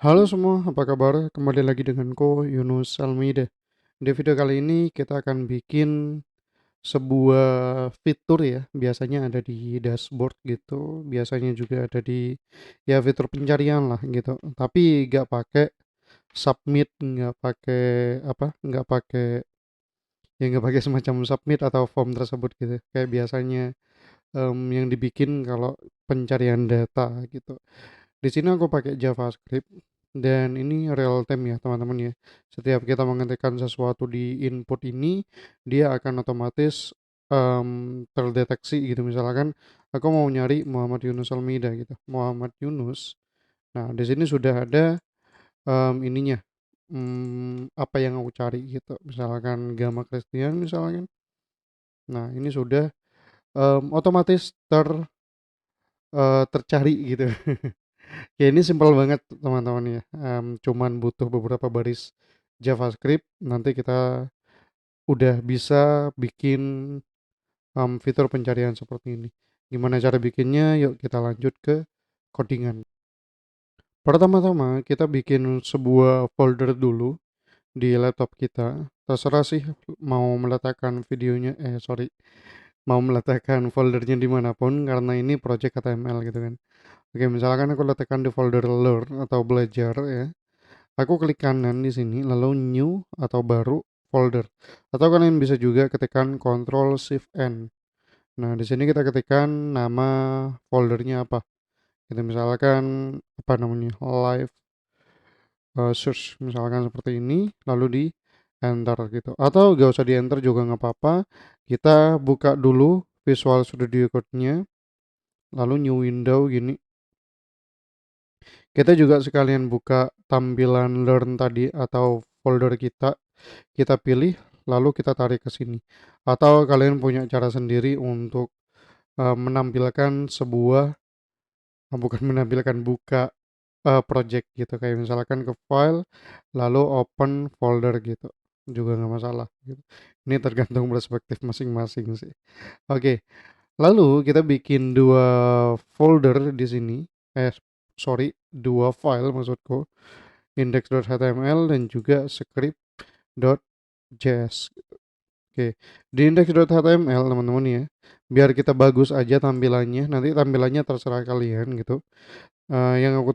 Halo semua, apa kabar? Kembali lagi denganku, Yunus Almeida. Di video kali ini kita akan bikin sebuah fitur ya, biasanya ada di dashboard gitu, biasanya juga ada di ya fitur pencarian lah gitu. Tapi nggak pakai submit, nggak pakai nggak pakai nggak pakai semacam submit atau form tersebut gitu. Kayak biasanya yang dibikin kalau pencarian data gitu. Di sini aku pakai JavaScript dan ini real time ya teman-teman ya. Setiap kita mengetikkan sesuatu di input ini, dia akan otomatis terdeteksi gitu. Misalkan aku mau nyari Muhammad Yunus Almeida gitu. Muhammad Yunus. Nah, di sini sudah ada ininya. Apa yang aku cari gitu. Misalkan Gama Christian misalkan. Nah, ini sudah otomatis tercari gitu. Ya ini simpel banget teman-teman ya. Cuman butuh beberapa baris JavaScript. Nanti kita udah bisa bikin fitur pencarian seperti ini. Gimana cara bikinnya? Yuk kita lanjut ke codingan. Pertama-tama kita bikin sebuah folder dulu di laptop kita. Terserah sih mau meletakkan videonya, mau meletakkan foldernya dimanapun karena ini project HTML gitu kan. Oke, misalkan aku letakkan di folder learn atau belajar ya. Aku klik kanan di sini, lalu new atau baru folder. Atau kalian bisa juga ketikkan Ctrl Shift N. Nah, di sini kita ketikkan nama foldernya apa. Kita misalkan apa namanya live search misalkan seperti ini, lalu di enter gitu. Atau gak usah di enter juga nggak apa-apa. Kita buka dulu Visual Studio Code-nya, lalu new window gini. Kita juga sekalian buka tampilan learn tadi atau folder kita. Kita pilih lalu kita tarik ke sini. Atau kalian punya cara sendiri untuk menampilkan sebuah bukan menampilkan buka project gitu kayak misalkan ke file lalu open folder gitu juga nggak masalah gitu. Ini tergantung perspektif masing-masing sih. Oke, lalu kita bikin dua folder di sini. Sorry, dua file maksudku, index.html dan juga script.js. Oke, di index.html teman-teman ya, biar kita bagus aja tampilannya, nanti tampilannya terserah kalian gitu. Yang aku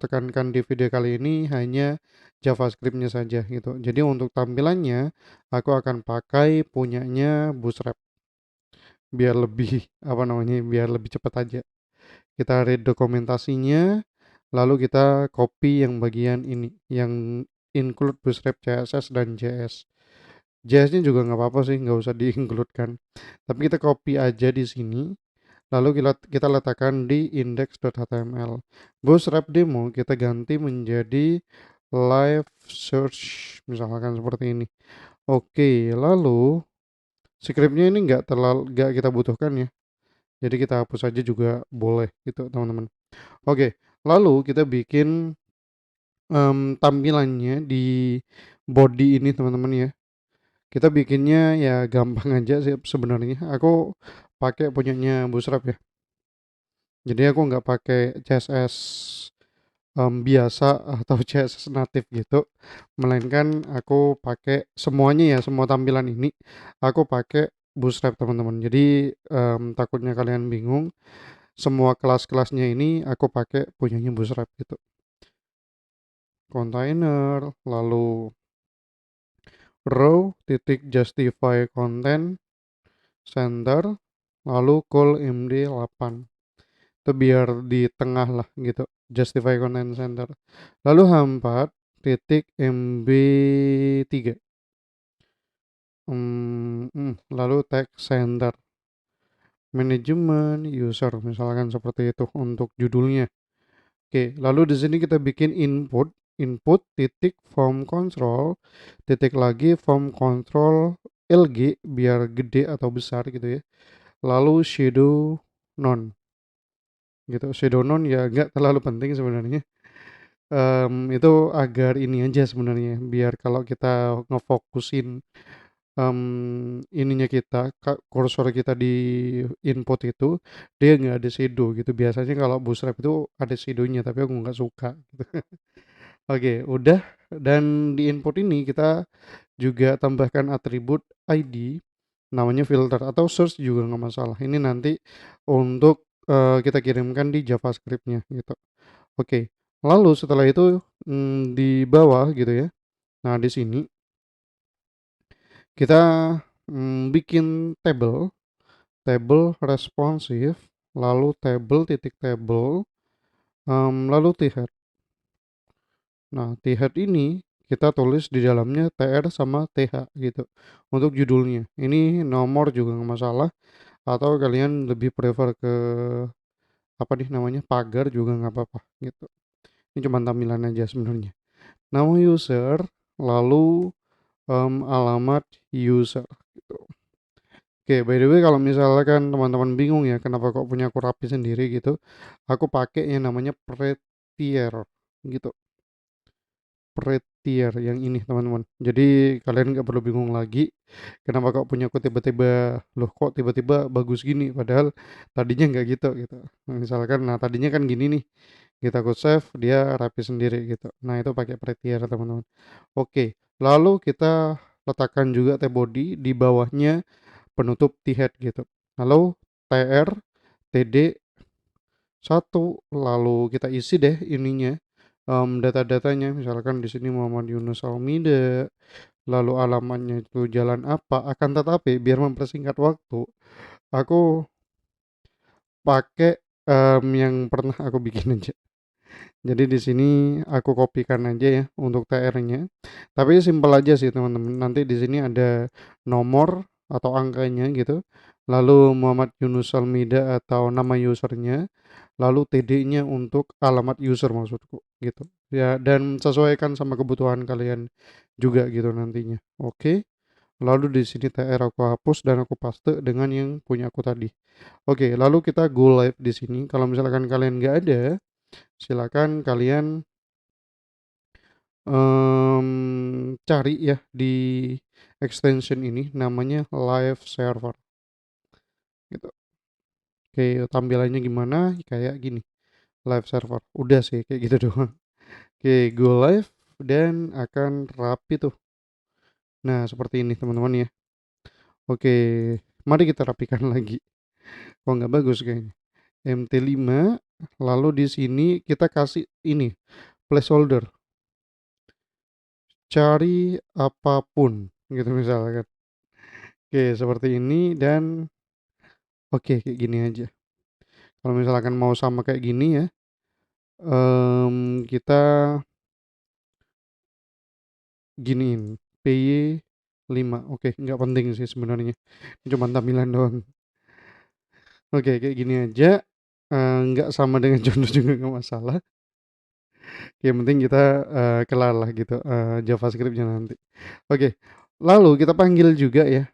tekankan di video kali ini hanya JavaScript-nya saja gitu. Jadi untuk tampilannya, aku akan pakai punyanya Bootstrap biar lebih biar lebih cepat aja. Kita read dokumentasinya, lalu kita copy yang bagian ini, yang include Bootstrap CSS dan JS. JS-nya juga nggak apa-apa sih, nggak usah di-include kan. Tapi kita copy aja di sini, lalu kita letakkan di index.html. Bootstrap demo kita ganti menjadi live search, misalkan seperti ini. Oke, lalu scriptnya ini nggak kita butuhkan ya. Jadi kita hapus aja juga boleh gitu teman-teman. Oke, lalu kita bikin tampilannya di body ini teman-teman ya. Kita bikinnya ya gampang aja sih sebenarnya. Aku pakai punyanya Bootstrap ya. Jadi aku nggak pakai CSS biasa atau CSS natif gitu, melainkan aku pakai semuanya ya, semua tampilan ini aku pakai Bootstrap teman-teman. Jadi takutnya kalian bingung, semua kelas-kelasnya ini aku pakai punyanya Bootstrap gitu. Container, lalu row titik justify content center, lalu call md8 itu biar di tengah lah gitu, justify content center, lalu h4 titik mb3 lalu text center manajemen user misalkan seperti itu untuk judulnya. Oke, lalu di sini kita bikin input titik form control titik lagi form control lg biar gede atau besar gitu ya, lalu shadow none gitu. Shadow none ya nggak terlalu penting sebenarnya. Itu agar ini aja sebenarnya biar kalau kita ngefokusin ininya kita, kursor kita di input itu, dia nggak ada shadow gitu. Biasanya kalau Bootstrap itu ada shadownya, tapi aku nggak suka gitu. Oke, udah. Dan di input ini kita juga tambahkan atribut ID, namanya filter atau search juga nggak masalah. Ini nanti untuk kita kirimkan di JavaScript-nya gitu. Oke, lalu setelah itu di bawah gitu ya. Nah, di sini kita bikin table responsive, lalu table titik table, lalu t-head. Nah, t-head ini kita tulis di dalamnya tr sama th gitu untuk judulnya. Ini nomor juga nggak masalah, atau kalian lebih prefer ke apa nih namanya pagar juga nggak apa-apa gitu. Ini cuma tampilan aja sebenarnya. Nama user, lalu alamat user gitu. Oke, by the way kalau misalkan teman-teman bingung ya kenapa kok punya aku rapi sendiri gitu, aku pakai yang namanya Prettier gitu. Prettier yang ini teman-teman. Jadi kalian nggak perlu bingung lagi kenapa kok punya aku tiba-tiba, loh kok tiba-tiba bagus gini padahal tadinya nggak gitu gitu. Nah, misalkan nah tadinya kan gini nih. Kita aku save dia rapi sendiri gitu. Nah, itu pakai Prettier teman-teman. Oke, lalu kita letakkan juga T body di bawahnya penutup T-head gitu. Lalu TR, TD, satu, lalu kita isi deh ininya, data-datanya, misalkan di sini Muhammad Yunus Almida, lalu alamatnya itu jalan apa, akan tetapi biar mempersingkat waktu, aku pakai yang pernah aku bikin aja. Jadi di sini aku kopikan aja ya untuk TR-nya. Tapi simpel aja sih teman-teman. Nanti di sini ada nomor atau angkanya gitu. Lalu Muhammad Yunus Almida atau nama usernya. Lalu TD-nya untuk alamat user maksudku gitu. Ya dan sesuaikan sama kebutuhan kalian juga gitu nantinya. Oke. Lalu di sini TR aku hapus dan aku paste dengan yang punya aku tadi. Oke, lalu kita go live di sini. Kalau misalkan kalian nggak ada, silakan kalian cari ya di extension ini namanya live server gitu. Oke, tampilannya gimana? Kayak gini, live server. Udah sih kayak gitu doang. Oke, go live dan akan rapi tuh. Nah, seperti ini teman-teman ya. Oke, mari kita rapikan lagi. Oh, nggak bagus kayaknya. MT5, lalu di sini kita kasih ini placeholder. Cari apapun gitu misalkan. Oke, seperti ini dan oke kayak gini aja. Kalau misalkan mau sama kayak gini ya, kita giniin PY5. Oke, nggak penting sih sebenarnya. Cuma tampilan doang. Oke, kayak gini aja. Nggak sama dengan contoh juga nggak masalah. Yang penting kita kelar lah gitu JavaScript-nya nanti. Oke, lalu kita panggil juga ya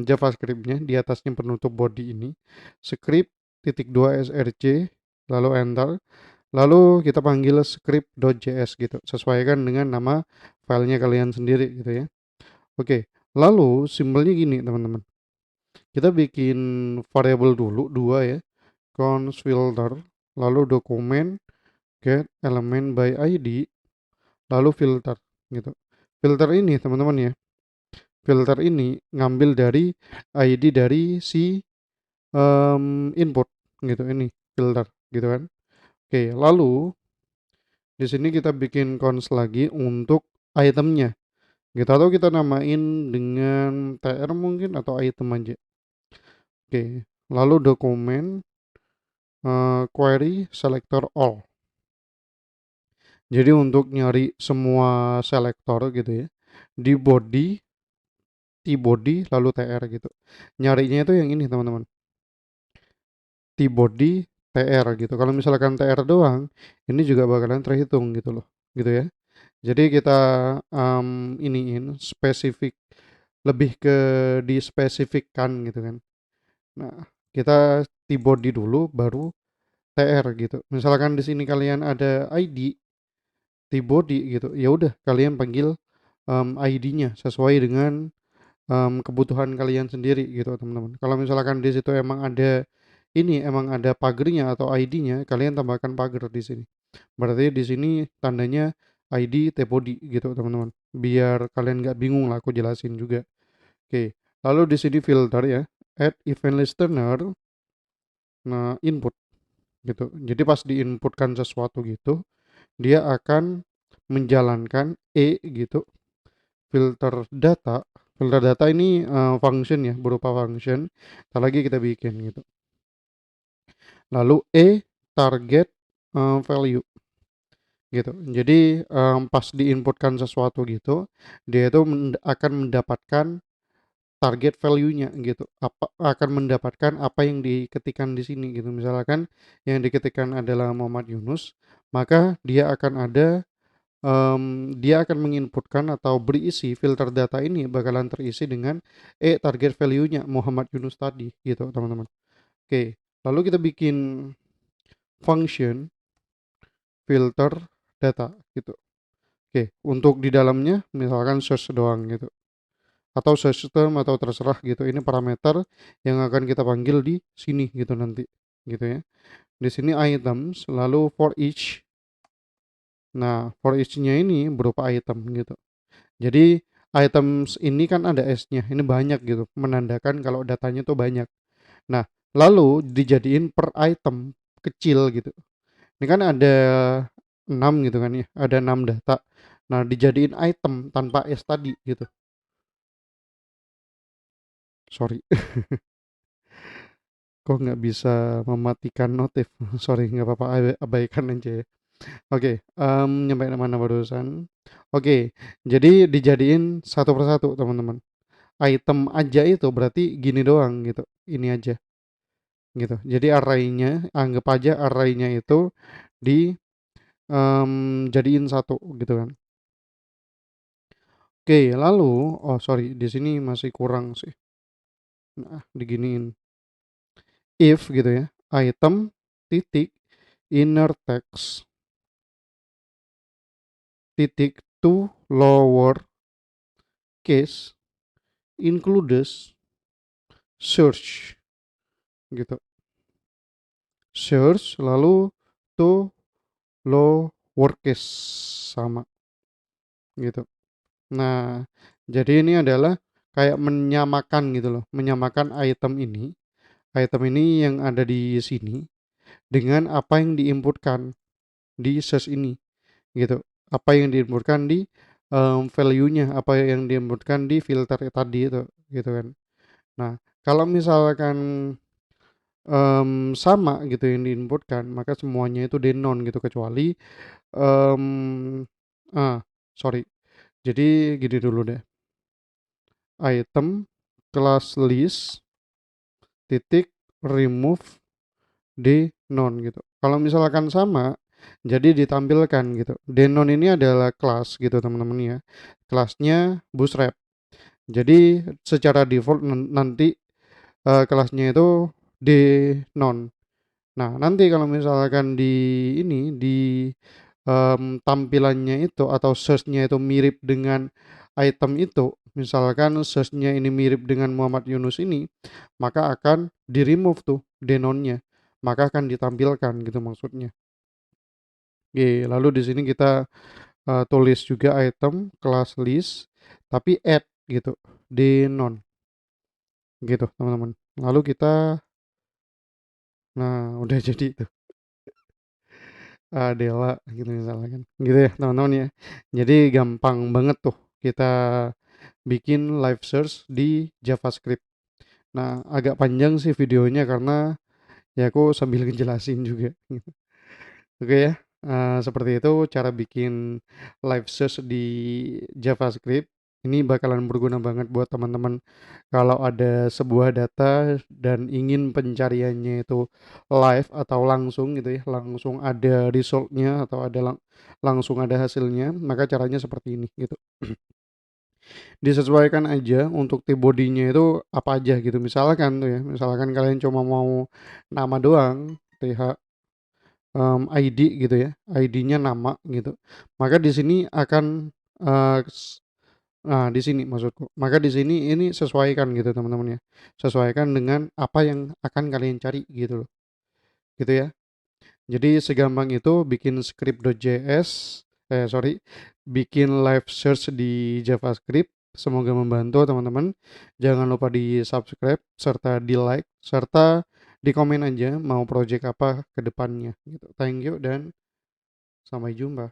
JavaScript-nya di atasnya penutup body ini. Script titik dua src, lalu enter. Lalu kita panggil script.js gitu, sesuaikan dengan nama filenya kalian sendiri gitu ya. Oke, lalu simbolnya gini teman-teman. Kita bikin variable dulu dua ya, const filter, lalu dokumen get element by id, lalu filter gitu. Filter ini teman-teman ya, filter ini ngambil dari id dari si input gitu ini filter gitu kan. Oke, lalu di sini kita bikin cons lagi untuk itemnya. Gitu atau kita namain dengan tr mungkin atau item aja. Oke. Lalu dokumen query selector all. Jadi untuk nyari semua selektor gitu ya di body, t-body lalu tr gitu. Nyarinya itu yang ini teman-teman. T-body tr gitu. Kalau misalkan tr doang, ini juga bakalan terhitung gitu loh. Gitu ya. Jadi kita iniin spesifik lebih ke dispesifikkan gitu kan. Nah, kita T-body dulu baru TR gitu. Misalkan di sini kalian ada ID T-body gitu. Ya udah kalian panggil ID-nya sesuai dengan kebutuhan kalian sendiri gitu teman-teman. Kalau misalkan di situ emang ada pagernya atau ID-nya, kalian tambahkan pagar di sini. Berarti di sini tandanya ID Tepodi gitu teman-teman. Biar kalian nggak bingung lah, aku jelasin juga. Oke, lalu di sini filter ya, add event listener, nah input gitu. Jadi pas diinputkan sesuatu gitu, dia akan menjalankan gitu, filter data. Filter data ini function ya, berupa function. Ntar lagi kita bikin gitu. Lalu target value gitu. Jadi pas diinputkan sesuatu gitu, dia itu akan mendapatkan target value-nya gitu. Akan mendapatkan apa yang diketikkan di sini gitu. Misalkan yang diketikkan adalah Muhammad Yunus, maka dia akan menginputkan atau berisi filter data ini bakalan terisi dengan target value-nya Muhammad Yunus tadi gitu teman-teman. Oke, lalu kita bikin function filter data gitu. Oke, untuk di dalamnya misalkan search doang gitu. Atau search term atau terserah gitu. Ini parameter yang akan kita panggil di sini gitu nanti. Gitu ya. Di sini items, lalu for each. Nah, for each-nya ini berupa item gitu. Jadi items ini kan ada S-nya. Ini banyak gitu. Menandakan kalau datanya tuh banyak. Nah, lalu dijadiin per item kecil gitu. Ini kan ada 6 gitu kan ya. Ada 6 data. Nah, dijadiin item tanpa S tadi gitu. Sorry, kok nggak bisa mematikan notif? Sorry, nggak apa-apa, abaikan aja ya. Oke, nyampe mana barusan? Oke, jadi dijadiin satu persatu teman-teman. Item aja itu berarti gini doang gitu. Ini aja gitu. Jadi arraynya, anggap aja arraynya itu di jadiin satu gitu kan. Oke, lalu, oh sorry, di sini masih kurang sih. Nah, diginiin. If gitu ya, item titik inner text titik to lower case includes search gitu. Search lalu to lower case sama gitu. Nah, jadi ini adalah kayak menyamakan gitu loh, menyamakan item ini yang ada di sini dengan apa yang diinputkan di search ini gitu. Apa yang diinputkan di value-nya, apa yang diinputkan di filter tadi itu gitu kan. Nah, kalau misalkan sama gitu yang diinputkan, maka semuanya itu denon gitu kecuali um, ah sorry. Jadi gini dulu deh. Item class list titik remove denon gitu. Kalau misalkan sama, jadi ditampilkan gitu. Denon ini adalah kelas gitu teman-teman ya. Kelasnya bootstrap. Jadi secara default nanti kelasnya itu denon. Nah, nanti kalau misalkan di tampilannya itu atau search-nya itu mirip dengan item itu, misalkan search-nya ini mirip dengan Muhammad Yunus ini, maka akan di-remove tuh denonnya, maka akan ditampilkan gitu maksudnya. Oke, lalu di sini kita tulis juga item class list tapi add gitu, denon gitu teman-teman. Lalu kita, nah udah jadi itu. Dela gitu misalkan. Gitu ya teman-teman ya. Jadi gampang banget tuh kita bikin live search di JavaScript. Nah, agak panjang sih videonya karena ya aku sambil ngejelasin juga. Oke ya, seperti itu cara bikin live search di JavaScript. Ini bakalan berguna banget buat teman-teman kalau ada sebuah data dan ingin pencariannya itu live atau langsung gitu ya, langsung ada resultnya atau langsung ada hasilnya, maka caranya seperti ini gitu. Disesuaikan aja untuk tipe bodinya itu apa aja gitu. Misalkan tuh ya, misalkan kalian cuma mau nama doang, ID gitu ya, ID-nya nama gitu. Maka di sini akan Nah, di sini maksudku. Maka di sini ini sesuaikan gitu teman-teman ya. Sesuaikan dengan apa yang akan kalian cari gitu loh. Gitu ya. Jadi segampang itu bikin script.js, sorry, bikin live search di JavaScript. Semoga membantu teman-teman. Jangan lupa di subscribe serta di like serta di komen aja mau project apa ke depannya gitu. Thank you dan sampai jumpa.